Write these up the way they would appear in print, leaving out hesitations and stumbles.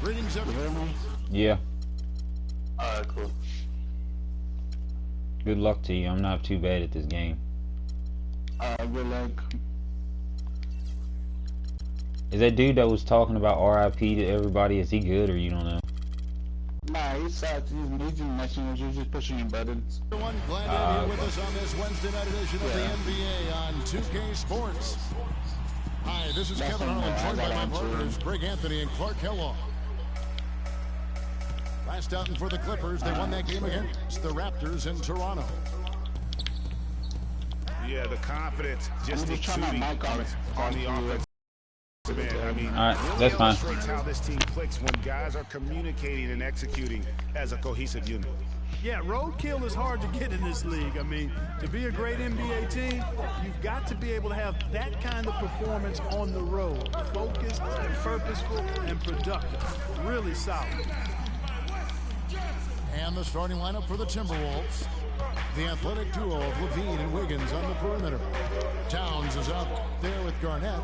Greetings, everyone. Yeah. Alright, cool. Good luck to you. I'm not too bad at this game. Good luck. Is that dude that was talking about RIP to everybody, is he good or you don't know? Nah, he sucks. He's just messing with you, just pushing your buttons. Everyone, glad to have you with us on this Wednesday night edition of the NBA on 2K Sports. Hi, this is Kevin Harlan, joined by my partners Greg Anthony and Clark Kellogg. Last outing for the Clippers, they won that game against the Raptors in Toronto. Yeah, the confidence just exuding on the offense. I mean, all right, that's fine. Illustrates how this team clicks when guys are communicating and executing as a cohesive unit. Yeah, roadkill is hard to get in this league. I mean, to be a great NBA team, you've got to be able to have that kind of performance on the road. Focused and purposeful and productive. Really solid. And the starting lineup for the Timberwolves. The athletic duo of Levine and Wiggins on the perimeter. Towns is out there with Garnett,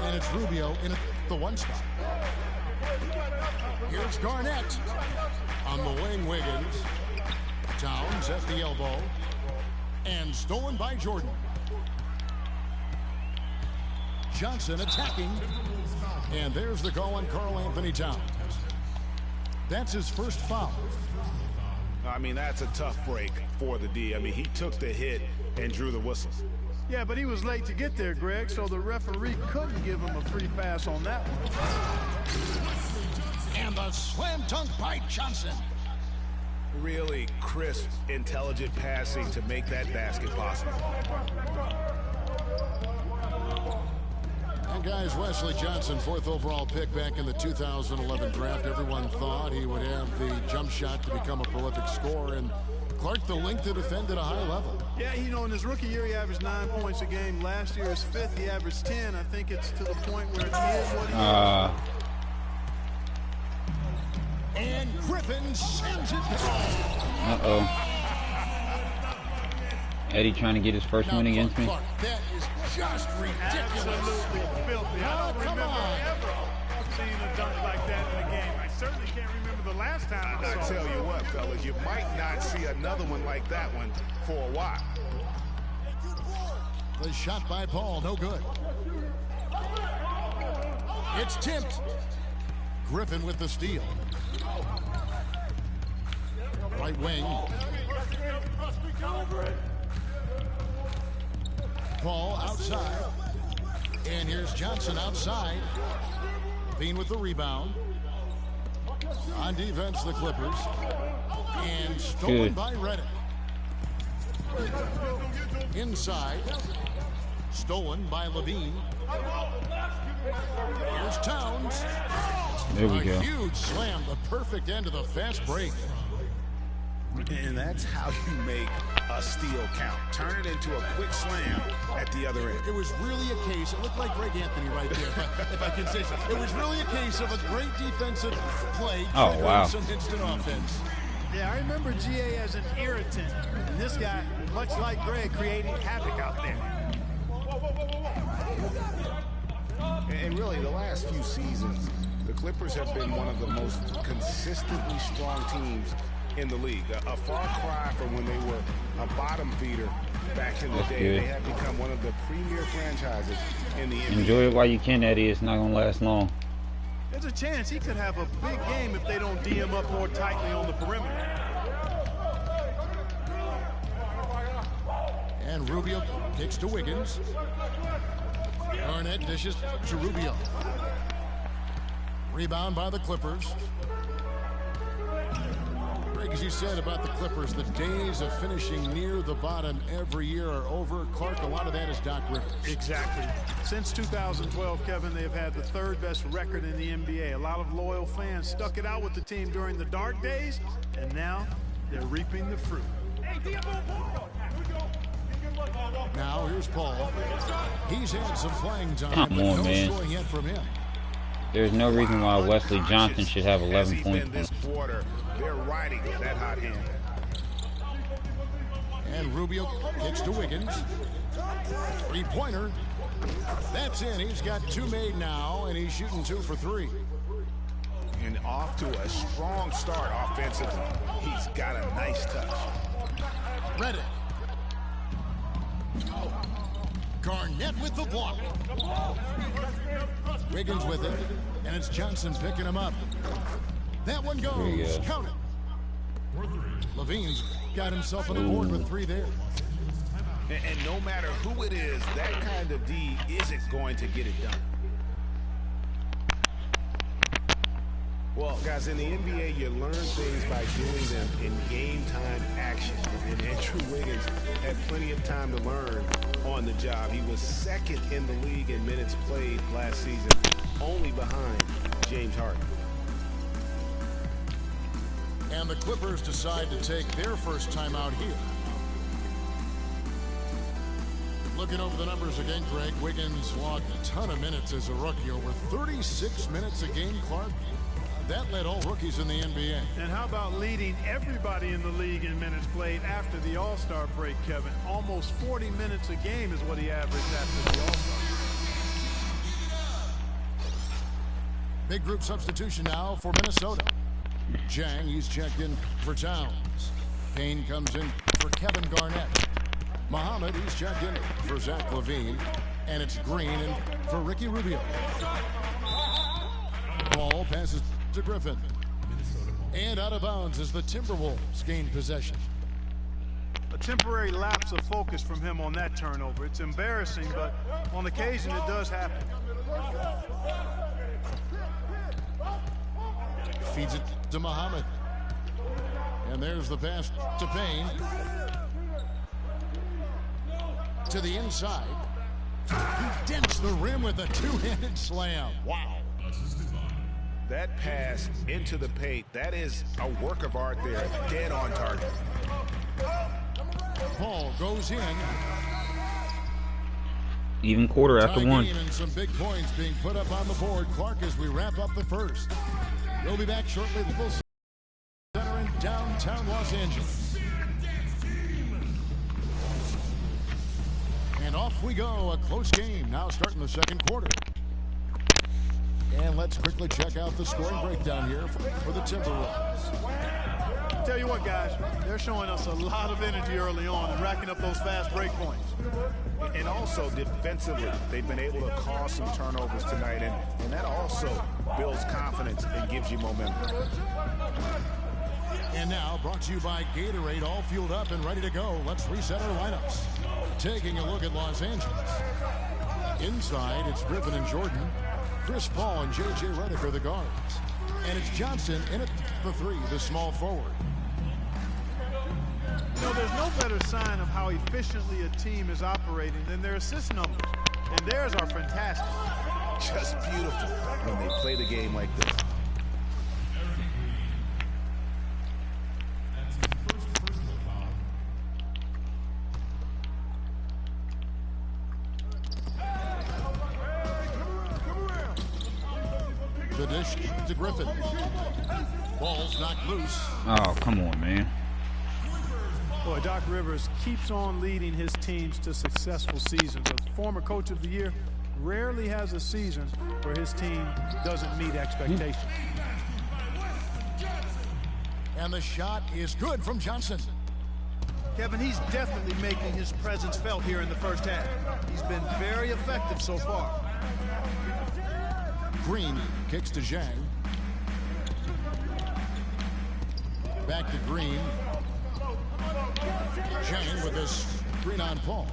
and it's Rubio in the one spot. Here's Garnett on the wing. Wiggins. Towns at the elbow, and stolen by Jordan. Johnson attacking, and there's the call on Karl Anthony Towns. That's his first foul. I mean, that's a tough break for the D. I mean, he took the hit and drew the whistle. Yeah, but he was late to get there, Greg, so the referee couldn't give him a free pass on that one. And the slam dunk by Johnson. Really crisp, intelligent passing to make that basket possible. And guys, Wesley Johnson, 4th overall pick back in the 2011 draft. Everyone thought he would have the jump shot to become a prolific scorer, and Clark, the length to defend at a high level. Yeah, you know, in his rookie year, he averaged 9 points a game. Last year, his 5th, he averaged 10. I think it's to the point where he is what he is. And Griffin sends it down. Uh-oh. Eddie trying to get his first win against me. Clark, that is just ridiculous. Absolutely filthy. I don't remember ever seeing a dunk like that in a game. I certainly can't remember the last time I saw it. I tell you what, fellas, you might not see another one like that one for a while. The shot by Paul, no good. It's tipped. Griffin with the steal. Right wing. Paul outside. And here's Johnson outside. Bean with the rebound. On defense, the Clippers. And stolen by Redick. Inside. Stolen by Levine. Here's Towns. There we go. A huge slam, the perfect end of the fast break. And that's how you make a steal count. Turn it into a quick slam at the other end. It was really a case, it looked like Greg Anthony right there, if I can say so. It was really a case of a great defensive play. Oh, wow. Some instant offense. Yeah, I remember GA as an irritant. And this guy, much like Greg, creating havoc out there. And really, the last few seasons, the Clippers have been one of the most consistently strong teams in the league. A far cry from when they were a bottom feeder back in the day. Good. They have become one of the premier franchises in the NBA. Enjoy it while you can, Eddie. It's not going to last long. There's a chance he could have a big game if they don't D him up more tightly on the perimeter. And Rubio kicks to Wiggins. Garnett dishes to Rubio. Rebound by the Clippers. Greg, as you said about the Clippers, the days of finishing near the bottom every year are over. Clark, a lot of that is Doc Rivers. Exactly. Since 2012, Kevin, they have had the 3rd best record in the NBA. A lot of loyal fans stuck it out with the team during the dark days, and now they're reaping the fruit. Now here's Paul. He's had some playing time, Come but on, no man. scoring yet from him. There's no reason why Wesley Johnson should have 11 points. This quarter, they're riding that hot hand. And Rubio kicks to Wiggins. Three-pointer. That's in. He's got 2 made now, and he's shooting 2 for 3. And off to a strong start offensively. He's got a nice touch. Reddick. Garnett with the block. Wiggins with it, and it's Johnson picking him up. That one goes. Count it. Levine's got himself on the board with 3 there. And no matter who it is, that kind of D isn't going to get it done. Well, guys, in the NBA, you learn things by doing them in game-time action. And Andrew Wiggins had plenty of time to learn on the job. He was second in the league in minutes played last season, only behind James Harden. And the Clippers decide to take their first timeout here. Looking over the numbers again, Greg, Wiggins logged a ton of minutes as a rookie, over 36 minutes a game, Clark. That led all rookies in the NBA. And how about leading everybody in the league in minutes played after the All-Star break, Kevin? Almost 40 minutes a game is what he averaged after the All-Star. Big group substitution now for Minnesota. Jang, he's checked in for Towns. Payne comes in for Kevin Garnett. Muhammad, he's checked in for Zach LaVine. And it's Green in for Ricky Rubio. Ball passes to Griffin. And out of bounds as the Timberwolves gain possession. A temporary lapse of focus from him on that turnover. It's embarrassing, but on occasion it does happen. Feeds it to Muhammad. And there's the pass to Payne. To the inside. He dents the rim with a 2-handed slam. Wow. That pass into the paint, that is a work of art there, dead on target. Paul goes in. Even quarter after Tie one. game and some big points being put up on the board, Clark, as we wrap up the first. We'll be back shortly at the Full Center in downtown Los Angeles. And off we go, a close game now starting the second quarter. And let's quickly check out the scoring breakdown here for the Timberwolves. Tell you what, guys, they're showing us a lot of energy early on and racking up those fast break points. And also defensively, they've been able to cause some turnovers tonight, and that also builds confidence and gives you momentum. And now, brought to you by Gatorade, all fueled up and ready to go. Let's reset our lineups. Taking a look at Los Angeles. Inside, it's Griffin and Jordan. Chris Paul and J.J. Redick are the guards. And it's Johnson in at the 3, the small forward. You know, there's no better sign of how efficiently a team is operating than their assist numbers. And theirs are fantastic. Just beautiful when they play the game like this. The dish to Griffin. Ball's knocked loose. Oh, come on, man. Boy, Doc Rivers keeps on leading his teams to successful seasons. A former coach of the year rarely has a season where his team doesn't meet expectations. And the shot is good from Johnson. Kevin, he's definitely making his presence felt here in the first half. He's been very effective so far. Green kicks to Zhang. Back to Green. Zhang with this screen on Paul.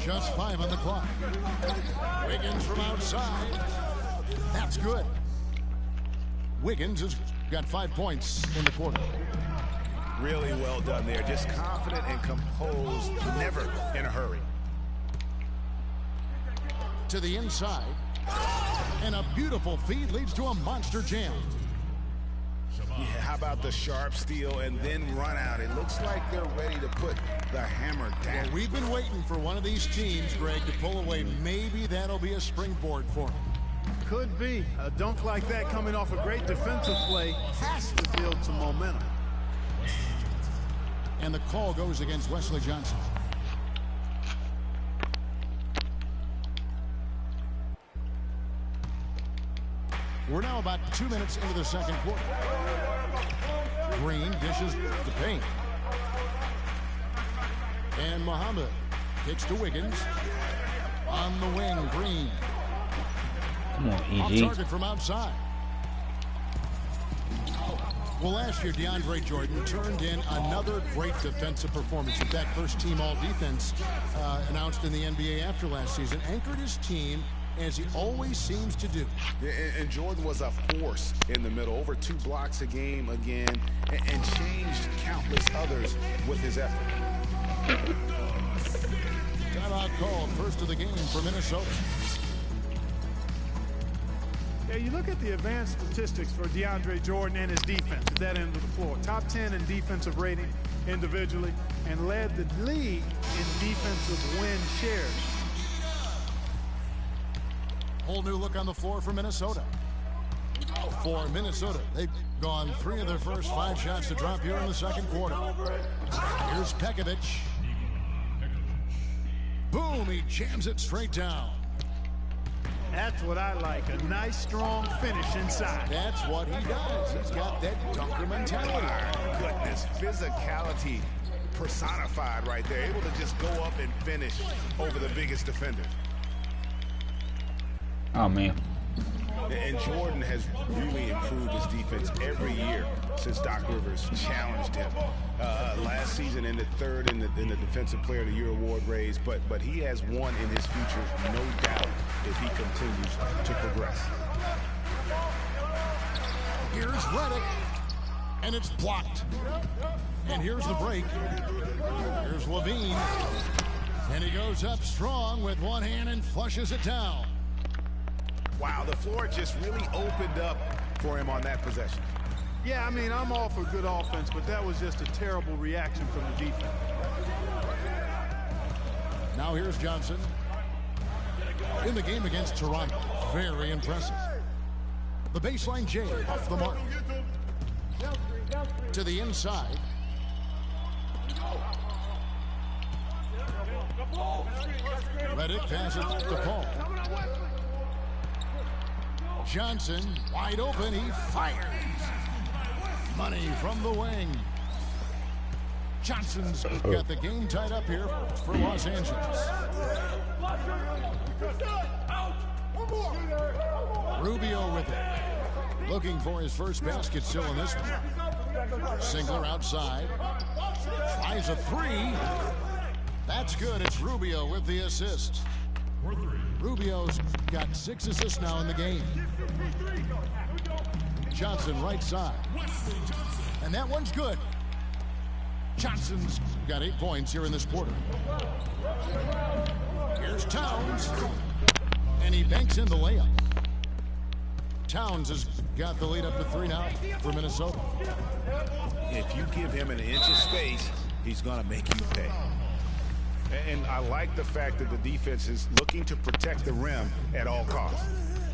Just 5 on the clock. Wiggins from outside. That's good. Wiggins has got 5 points in the quarter. Really well done there. Just confident and composed, never in a hurry. To the inside. And a beautiful feed leads to a monster jam. Yeah, how about the sharp steal and then run out? It looks like they're ready to put the hammer down. Well, we've been waiting for one of these teams, Greg, to pull away. Maybe that'll be a springboard for them. Could be. A dunk like that coming off a great defensive play has to build some momentum. And the call goes against Wesley Johnson. We're now about 2 minutes into the second quarter. Green dishes to Payne. And Muhammad kicks to Wiggins. On the wing, Green. Come on, Off EG. target from outside. Well, last year, DeAndre Jordan turned in another great defensive performance. In fact, first team all-defense announced in the NBA after last season. Anchored his team, as he always seems to do. Yeah, and Jordan was a force in the middle, over 2 blocks a game again, and changed countless others with his effort. Timeout called, first of the game for Minnesota. Yeah, you look at the advanced statistics for DeAndre Jordan and his defense at that end of the floor. Top 10 in defensive rating individually and led the league in defensive win shares. Whole new look on the floor for Minnesota. For Minnesota, they've gone 3 of their first 5 shots to drop here in the second quarter. Here's Pekovic. Boom, he jams it straight down. That's what I like, a nice, strong finish inside. That's what he does. He's got that dunker mentality. My goodness, physicality personified right there. Able to just go up and finish over the biggest defender. Oh, man. And Jordan has really improved his defense every year since Doc Rivers challenged him. Last season in the 3rd in the Defensive Player of the Year award race, but he has one in his future, no doubt, if he continues to progress. Here's Redick, and it's blocked. And here's the break. Here's Levine, and he goes up strong with one hand and flushes it down. Wow, the floor just really opened up for him on that possession. Yeah, I mean, I'm all for good offense, but that was just a terrible reaction from the defense. Now here's Johnson. In the game against Toronto, very impressive. The baseline J off the mark. To the inside. Redick passes to Paul. Johnson, wide open, he fires. Money from the wing. Johnson's got the game tied up here for Los Angeles. Rubio with it. Looking for his first basket still in this one. Singler outside. Tries a 3. That's good. It's Rubio with the assist. Rubio's got 6 assists now in the game. Johnson right side. And that one's good. Johnson's got 8 points here in this quarter. Here's Towns. And he banks in the layup. Towns has got the lead up to 3 now for Minnesota. If you give him an inch of space, he's going to make you pay. And I like the fact that the defense is looking to protect the rim at all costs.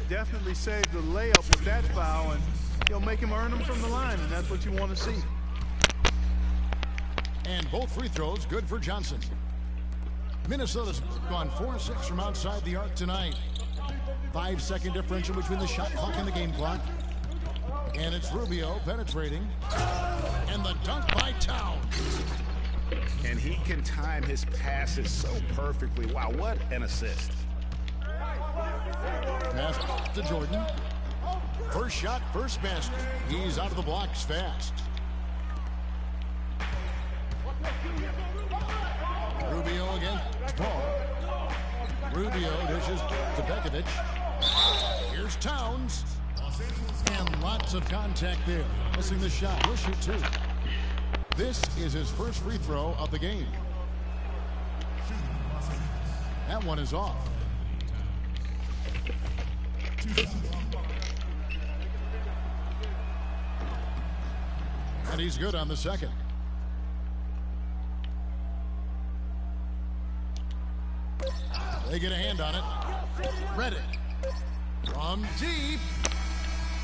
Definitely saved the layup with that foul, and he'll make him earn them from the line, and that's what you want to see. And both free throws good for Johnson. Minnesota's gone 4-6 from outside the arc tonight. 5-second differential between the shot clock and the game clock. And it's Rubio penetrating. And the dunk by Towns. And he can time his passes so perfectly. Wow, what an assist. Pass to Jordan. First shot, first basket. He's out of the blocks fast. Rubio against Paul. Rubio dishes to Pekovic. Here's Towns. And lots of contact there. Missing the shot. He'll shoot 2. This is his first free throw of the game. That one is off. And he's good on the second. They get a hand on it. Redick from deep.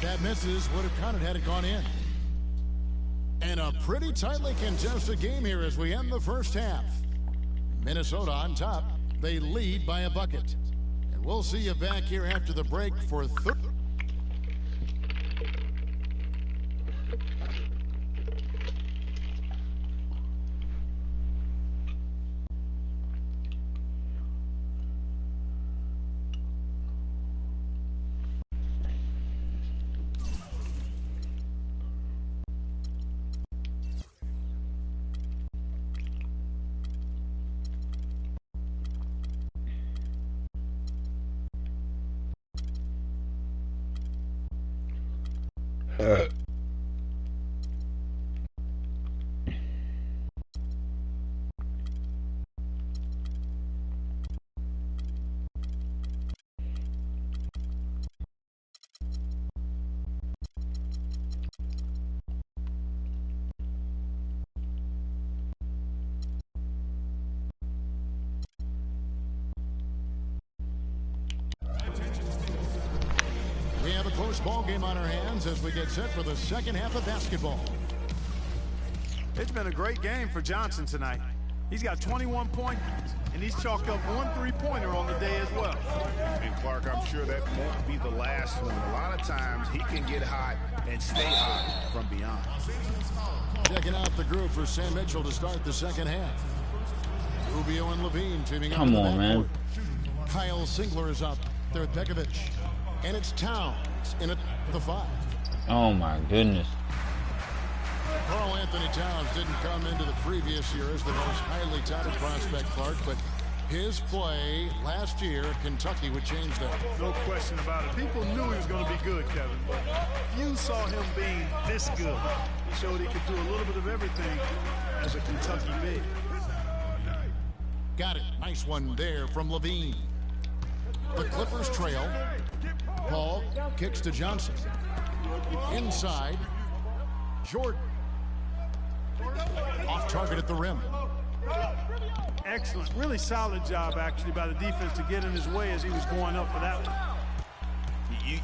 That misses. Would have counted had it gone in. And a pretty tightly contested game here as we end the first half. Minnesota on top. They lead by a bucket. And we'll see you back here after the break for third. We have a close ball game on our hands as we get set for the second half of basketball. It's been a great game for Johnson tonight. He's got 21 points, and he's chalked up 1 3-pointer on the day as well. And Clark, I'm sure that won't be the last one. A lot of times he can get hot and stay hot from beyond. Checking out the group for Sam Mitchell to start the second half. Rubio and Levine teaming up. Come in the on, man. backcourt. Kyle Singler is up there with Pekovic. And it's Towns in at the 5. Oh my goodness. Karl Anthony Towns didn't come into the previous year as the most highly touted prospect, Clark, but his play last year at Kentucky would change that. No question about it. People knew he was going to be good, Kevin, but few saw him being this good. He showed he could do a little bit of everything as a Kentucky big. Got it. Nice one there from Levine. The Clippers trail. Paul kicks to Johnson. Inside. Jordan. Off target at the rim. Excellent. Really solid job, actually, by the defense to get in his way as he was going up for that one.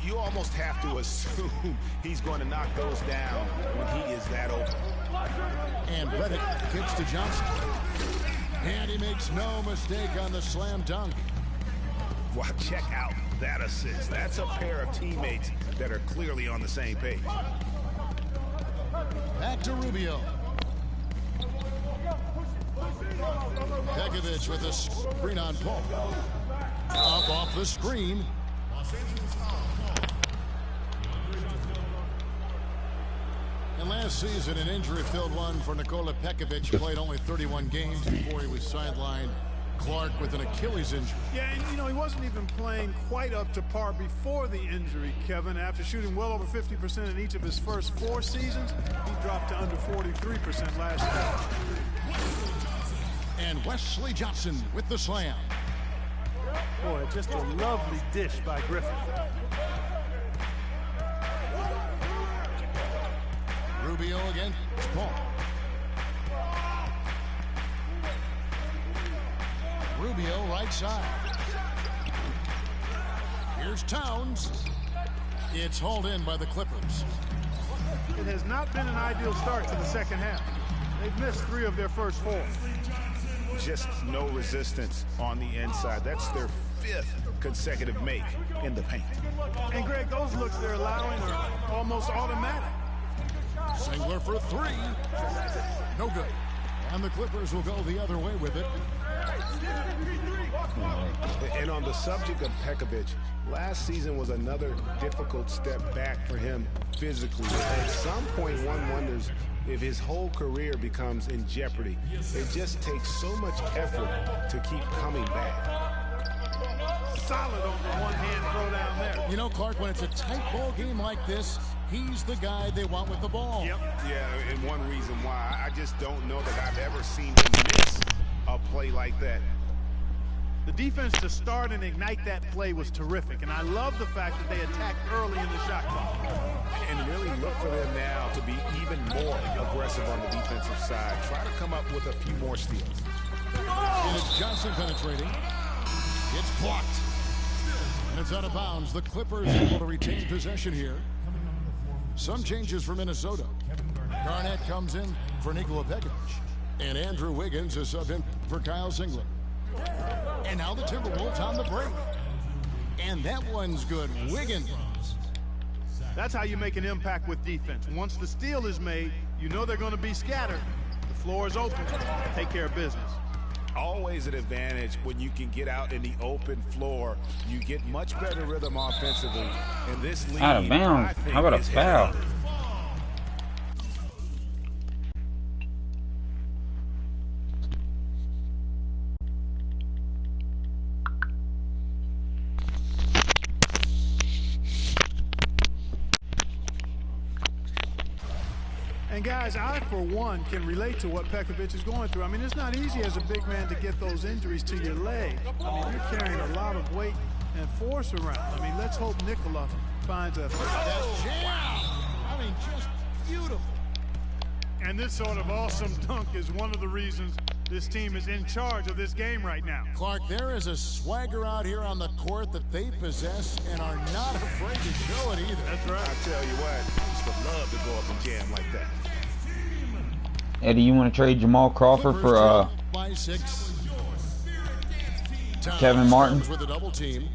You almost have to assume he's going to knock those down when he is that open. And Reddick kicks to Johnson. And he makes no mistake on the slam dunk. Wow, check out that assist. That's a pair of teammates that are clearly on the same page. Back to Rubio. Pekovic with a screen on Paul. Up off the screen. And last season, an injury-filled one for Nikola Pekovic. Played only 31 games before he was sidelined. Clark with an Achilles injury. Yeah, and you know, he wasn't even playing quite up to par before the injury, Kevin. After shooting well over 50% in each of his first 4 seasons, he dropped to under 43% last year. And Wesley Johnson with the slam. Boy, just a lovely dish by Griffin. Rubio against Paul. Rubio right side. Here's Towns. It's hauled in by the Clippers. It has not been an ideal start to the second half. They've missed 3 of their first 4. Just no resistance on the inside. That's their 5th consecutive make in the paint. And Greg, those looks they're allowing are almost automatic. Singler for 3. No good. And the Clippers will go the other way with it. And on the subject of Pekovic, last season was another difficult step back for him physically. At some point, one wonders if his whole career becomes in jeopardy. It just takes so much effort to keep coming back. Solid on the one-hand throw down there. You know, Clark, when it's a tight ball game like this, he's the guy they want with the ball. Yep. Yeah, and one reason why, I just don't know that I've ever seen him miss a play like that. The defense to start and ignite that play was terrific, and I love the fact that they attacked early in the shot clock. And really look for them now to be even more aggressive on the defensive side. Try to come up with a few more steals. And it's Johnson penetrating. It's blocked. And it's out of bounds. The Clippers able to retain possession here. Some changes for Minnesota. Garnett comes in for Nikola Pekovic. And Andrew Wiggins is subbed in for Kyle Singler. And now the Timberwolves on the break. And that one's good. Wiggins. That's how you make an impact with defense. Once the steal is made, you know they're going to be scattered. The floor is open. Take care of business. Always an advantage when you can get out in the open floor. You get much better rhythm offensively. And this lead, out of bounds. I think, How about a foul? And guys, I for one can relate to what Pekovic is going through. I mean, it's not easy as a big man to get those injuries to your leg. I mean, you're carrying a lot of weight and force around. I mean, let's hope Nikola finds a... I mean, just beautiful. And this sort of awesome dunk is one of the reasons this team is in charge of this game right now. Clark, there is a swagger out here on the court that they possess and are not afraid to show it either. That's right. I tell you what, I used to love to go up and jam like that. Eddie, you want to trade Jamal Crawford for by 6. Kevin Martin? With a double team.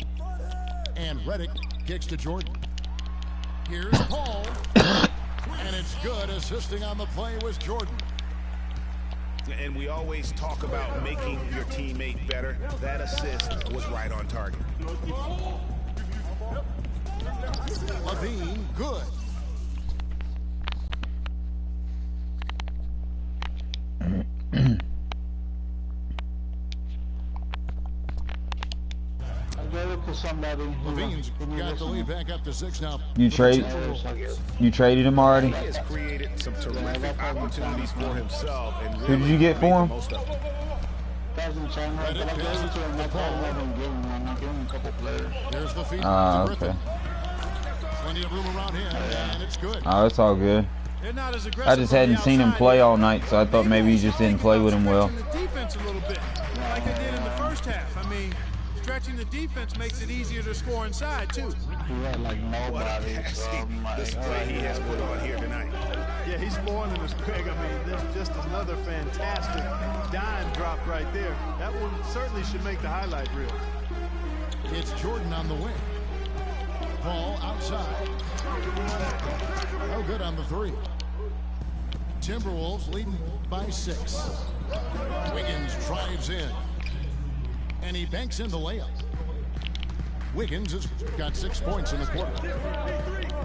And Redick kicks to Jordan. Here's Paul. And it's good. Assisting on the play was Jordan. And we always talk about making your teammate better. That assist was right on target. Levine, good. Levine's got the lead back up to 6 now. You traded him already? He has created some terrific opportunities for himself. And Who did you get for him? There's the feed. Okay. Plenty of room around him, and it's good. Oh, it's all good. I just hadn't seen him play all night, so I thought maybe you just didn't play with him well. Defense a little bit, like they did in the first half. I mean, stretching the defense makes it easier to score inside too. He had like nobody. Display he has put on here tonight. Yeah, he's spoiling us, Greg. I mean, there's just another fantastic dime drop right there. That one certainly should make the highlight reel. It's Jordan on the wing. Paul outside. No good on the 3. Timberwolves leading by 6. Wiggins drives in. And he banks in the layup. Wiggins has got 6 points in the quarter.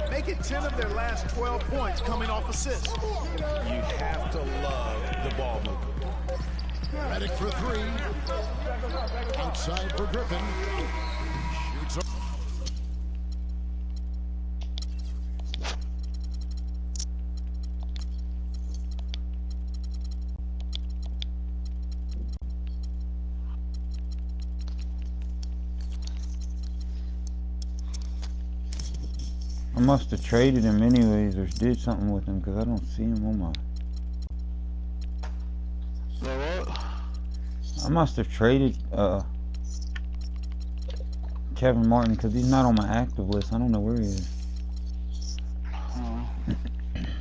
Make it 10 of their last 12 points coming off assists. You have to love the ball movement. Redick for 3. Outside for Griffin. Shoots up. I must have traded him anyways or did something with him because I don't see him on my... I must have traded Kevin Martin because he's not on my active list. I don't know where he is.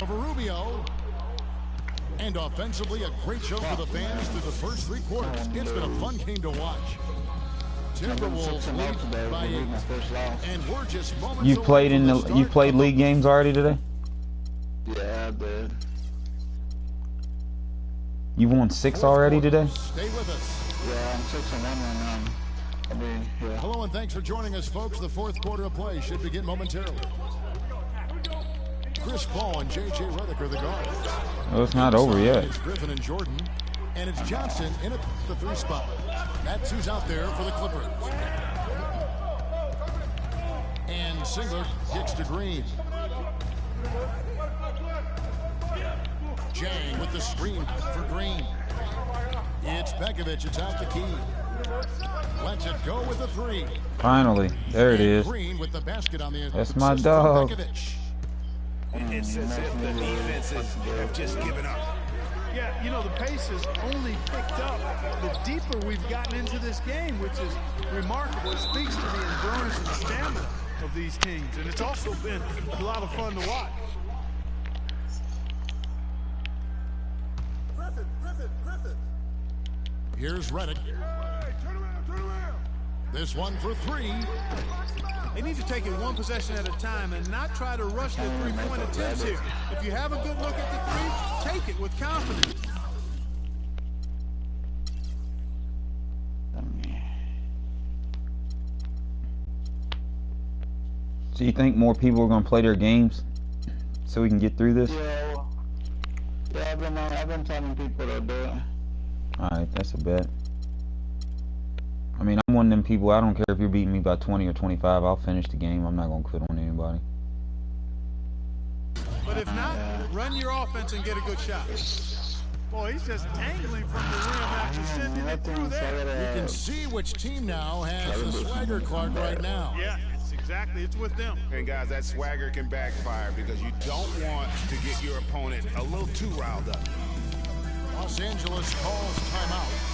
Over Rubio. And offensively, a great show for the fans through the first 3 quarters. It's been a fun game to watch. Timberwolves lead by 8. And we're just moments You played in the you played league games already today? Yeah, I did. You won 6 already today? Stay with us. Yeah, I'm 6-1 right now. I mean, yeah. Hello and thanks for joining us, folks. The 4th quarter of play should begin momentarily. Chris Paul and J.J. Redick are the guards. Oh, it's not over yet. It's Griffin and Jordan. And it's Johnson in at the 3 spot. That's who's out there for the Clippers. And Singler kicks to Green. Jang with the screen for Green. It's Pekovic atop the key. Lets it go with the 3. Finally, there it is. Green with the basket on the That's my assist dog. from Pekovic. It's as if the defenses have just given up. Yeah, you know, the pace has only picked up the deeper we've gotten into this game, which is remarkable. It speaks to the endurance and stamina of these teams, and it's also been a lot of fun to watch. Here's Redick. This one for 3. They need to take it one possession at a time and not try to rush their three-point attempts here. If you have a good look at the 3, take it with confidence. So you think more people are going to play their games so we can get through this? Yeah, I've been telling people to do it. Alright, that's a bet. I mean, I'm one of them people, I don't care if you're beating me by 20 or 25, I'll finish the game. I'm not going to quit on anybody. But if not, Run your offense and get a good shot. Boy, he's just dangling from the rim after sending it through there. You can see which team now has the swagger, Clark, right now. Yeah, it's with them. And guys, that swagger can backfire because you don't want to get your opponent a little too riled up. Los Angeles calls timeout.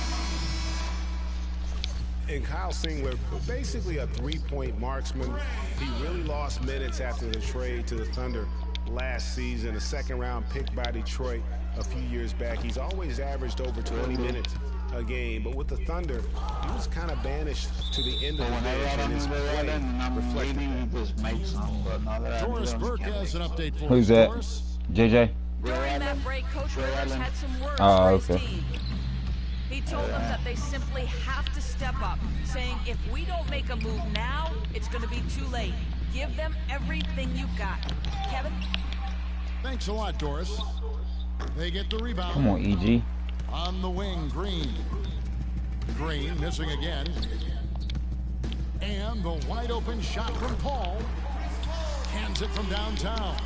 And Kyle Singler, basically a three-point marksman. He really lost minutes after the trade to the Thunder last season. A second-round pick by Detroit a few years back. He's always averaged over 20 minutes a game, but with the Thunder, he was kind of banished to the end of the bench, and his play reflected that. Doris Burke has an update for Who's us. that? Doris? JJ? During that break, Coach Rivers had some words Oh, for his okay. team. He told them that they simply have to step up, saying if we don't make a move now, it's going to be too late. Give them everything you've got. Kevin? Thanks a lot, Doris. They get the rebound. Come on, EG. On the wing, Green. Green missing again. And the wide open shot from Paul. Hands it from downtown.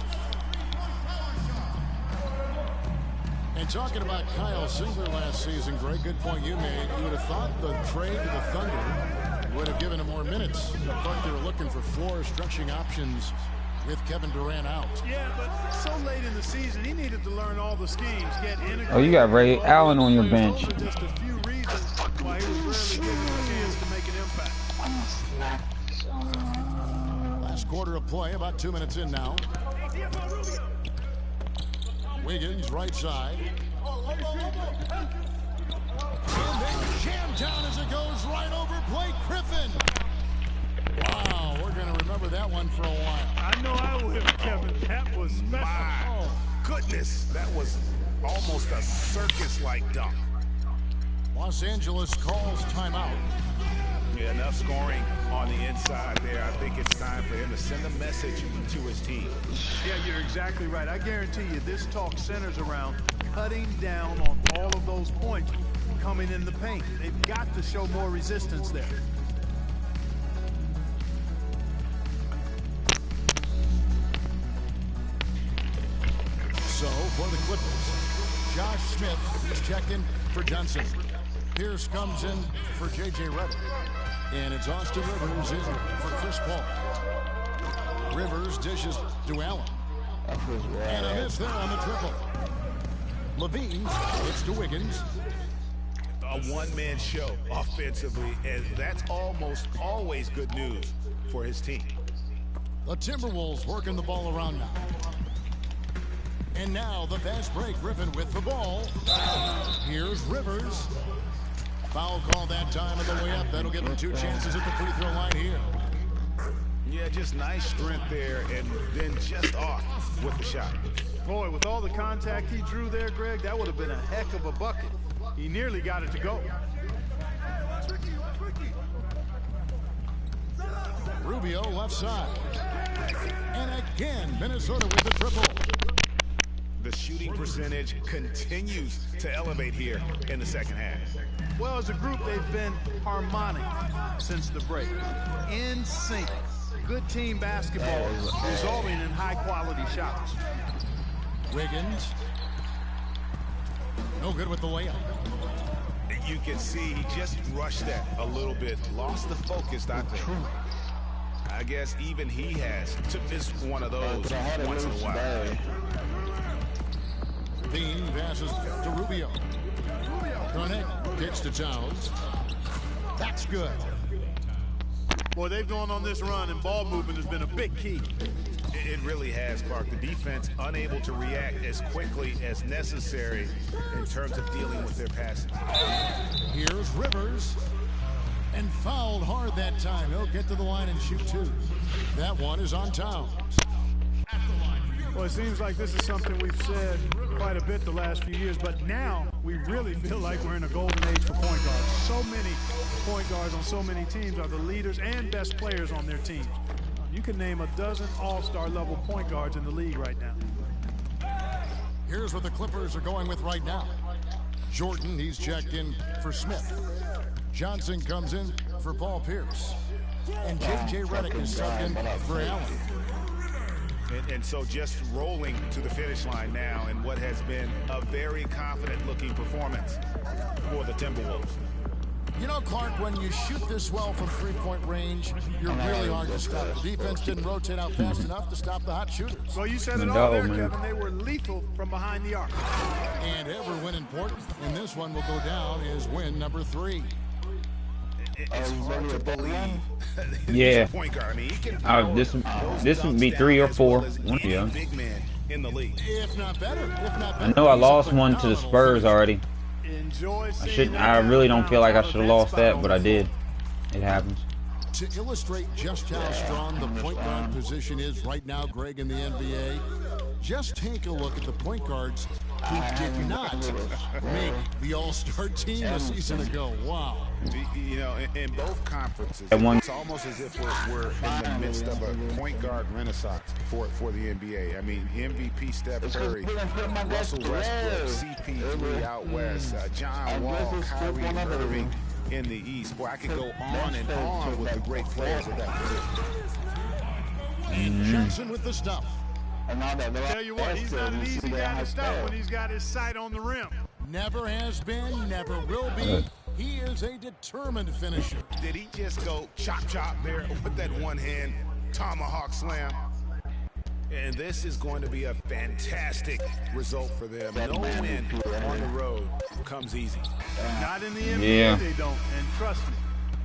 And talking about Kyle Singler last season, Greg, good point you made. You would have thought the trade to the Thunder would have given him more minutes. But they were looking for floor stretching options with Kevin Durant out. Yeah, but so late in the season, he needed to learn all the schemes, get integrated. Oh, you got Ray Allen on your bench. Those are just a few reasons why he was rarely given a chance to make an impact. Last quarter of play, about 2 minutes in now. Wiggins, right side. And then jammed down as it goes right over Blake Griffin. Wow, we're going to remember that one for a while. I know I will, Kevin. That was special. My goodness, that was almost a circus-like dunk. Los Angeles calls timeout. Yeah, enough scoring on the inside there. I think it's time for him to send a message to his team. Yeah, you're exactly right. I guarantee you this talk centers around cutting down on all of those points coming in the paint. They've got to show more resistance there. So, for the Clippers, Josh Smith is checked in for Johnson. Pierce comes in for J.J. Redick. And it's Austin Rivers in for Chris Paul. Rivers dishes to Allen. And a miss there on the triple. Levine hits to Wiggins. A one-man show offensively, and that's almost always good news for his team. The Timberwolves working the ball around now. And now the fast break. Griffin with the ball. Here's Rivers. Foul call that time on the way up. That'll give him 2 chances at the free throw line here. Yeah, just nice strength there, and then just off with the shot. Boy, with all the contact he drew there, Greg, that would have been a heck of a bucket. He nearly got it to go. Rubio left side. And again, Minnesota with the triple. The shooting percentage continues to elevate here in the second half. Well, as a group, they've been harmonic since the break. In sync. Good team basketball resulting in high-quality shots. Wiggins. No good with the layup. You can see he just rushed that a little bit. Lost the focus, I think. I guess even he has to miss one of those once in a while. Bean passes to Rubio. Garnett kicks to Towns. That's good. Boy, they've gone on this run, and ball movement has been a big key. It really has, Clark. The defense unable to react as quickly as necessary in terms of dealing with their passing. Here's Rivers. And fouled hard that time. He'll get to the line and shoot 2. That one is on Towns. Well, it seems like this is something we've said quite a bit the last few years, but now we really feel like we're in a golden age for point guards. So many point guards on so many teams are the leaders and best players on their team. You can name a dozen all-star level point guards in the league right now. Here's what the Clippers are going with right now. Jordan, he's checked in for Smith. Johnson comes in for Paul Pierce. And J.J. Redick is subbed in for Allen. And so just rolling to the finish line now in what has been a very confident-looking performance for the Timberwolves. You know, Clark, when you shoot this well from three-point range, you're really hard to stop. The defense didn't rotate out fast enough to stop the hot shooters. Well, you said it all there, Kevin. They were lethal from behind the arc. And every win important, and this one will go down as win number 3. It's hard to believe. Yeah. Point guard. I mean, he can this would be 3 or 4. Yeah. Big man in the league. If not better. I know I lost one to the Spurs already. I really don't feel like I should have lost that, but I did. It happens. To illustrate just how strong the point guard position is right now, Greg, in the NBA, just take a look at the point guards who did not make the All-Star team a season ago. Wow. You know, in both conferences, it's almost as if we're in the midst of a point guard renaissance for the NBA. I mean, MVP Steph Curry, Russell Westbrook, CP3 out west, John Wall, Kyrie Irving in the East. Boy, I could go on and on with the great players at that position. Johnson with the stuff. Tell you what, he's not an easy guy to stop when he's got his sight on the rim. Never has been, never will be. He is a determined finisher. Did he just go chop there with that one-hand tomahawk slam? And this is going to be a fantastic result for them. No win on the road comes easy. Not in the NBA, they don't. And trust me,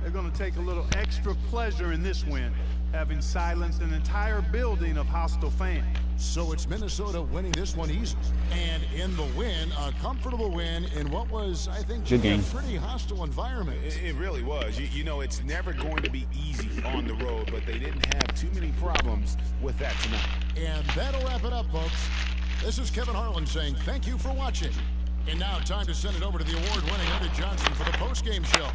they're going to take a little extra pleasure in this win, having silenced an entire building of hostile fans. So it's Minnesota winning this one easily. And in the win, a comfortable win in what was, I think, a pretty hostile environment. It really was. You know, it's never going to be easy on the road, but they didn't have too many problems with that tonight. And that'll wrap it up, folks. This is Kevin Harlan saying thank you for watching. And now time to send it over to the award-winning Eddie Johnson for the post-game show.